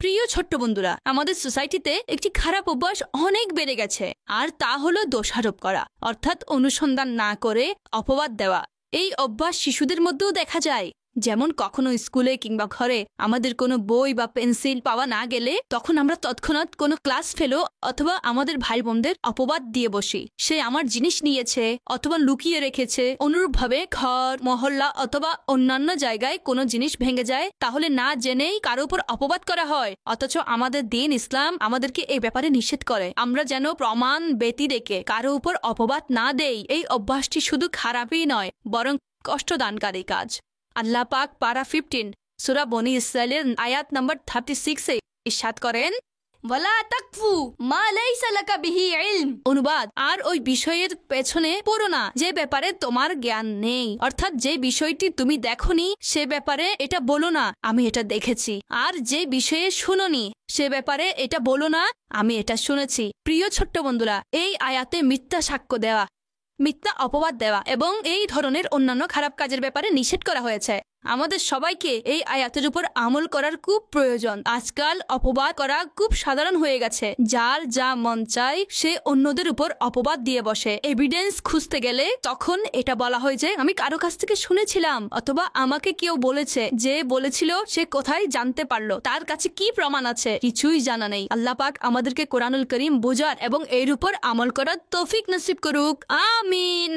প্রিয় ছোট্ট বন্ধুরা, আমাদের সোসাইটিতে একটি খারাপ অভ্যাস অনেক বেড়ে গেছে, আর তা হলো দোষারোপ করা, অর্থাৎ অনুসন্ধান না করে অপবাদ দেওয়া। এই অভ্যাস শিশুদের মধ্যেও দেখা যায়। যেমন কখনো স্কুলে কিংবা ঘরে আমাদের কোনো বই বা পেন্সিল পাওয়া না গেলে তখন আমরা তৎক্ষণাৎ কোনো ক্লাস ফেলো অথবা আমাদের ভাই বোনদের অপবাদ দিয়ে বসি। সে আমার জিনিস নিয়েছে অথবা লুকিয়ে রেখেছে। অনুরূপভাবে ঘর, মহল্লা অথবা অন্যান্য জায়গায় কোনো জিনিস ভেঙে যায়, তাহলে না জেনেই কারো উপর অপবাদ করা হয়। অথচ আমাদের দিন ইসলাম আমাদেরকে এই ব্যাপারে নিষেধ করে। আমরা যেন প্রমাণ ব্যতি রেখে কারো উপর অপবাদ না দেই। এই অভ্যাসটি শুধু খারাপই নয়, বরং কষ্টদানকারী কাজ। আল্লাহ পাক পারা 15 সূরা বনী ইসরাইলের আয়াত নম্বর 36 ইরশাদ করেন, ওয়ালা তাকফু মা লাইসা লাকা বিহি ইলম। অনুবাদ, আর ওই বিষয়ের পেছনে পড়ো না যে ব্যাপারে তোমার জ্ঞান নেই। অর্থাৎ যে বিষয়টি তুমি দেখোনি সে ব্যাপারে এটা বলো না আমি এটা দেখেছি, আর যে বিষয়ে শুনোনি সে ব্যাপারে এটা বলো না আমি এটা শুনেছি। প্রিয় ছোট্ট বন্ধুরা, এই আয়াতে মিথ্যা সাক্ষ্য দেওয়া, মিথ্যা অপবাদ দেওয়া এবং এই ধরনের অন্যান্য খারাপ কাজের ব্যাপারে নিষেধ করা হয়েছে। আমাদের সবাইকে এই আয়াতের উপর আমল করার খুব প্রয়োজন। আজকাল অপবাদ করা খুব সাধারণ হয়ে গেছে। যার যা মন চায় সে অন্যদের উপর অপবাদ দিয়ে বসে। এভিডেন্স খুঁজতে গেলে তখন এটা বলা হয় যে আমি কারো কাছ থেকে শুনেছিলাম, অথবা আমাকে কেউ বলেছে। যে বলেছিল সে কোথায় জানতে পারলো, তার কাছে কি প্রমাণ আছে, কিছুই জানা নেই। আল্লাহ পাক আমাদেরকে কোরআনুল করিম বোঝার এবং এর উপর আমল করার তৌফিক নসিব করুক। আমিন।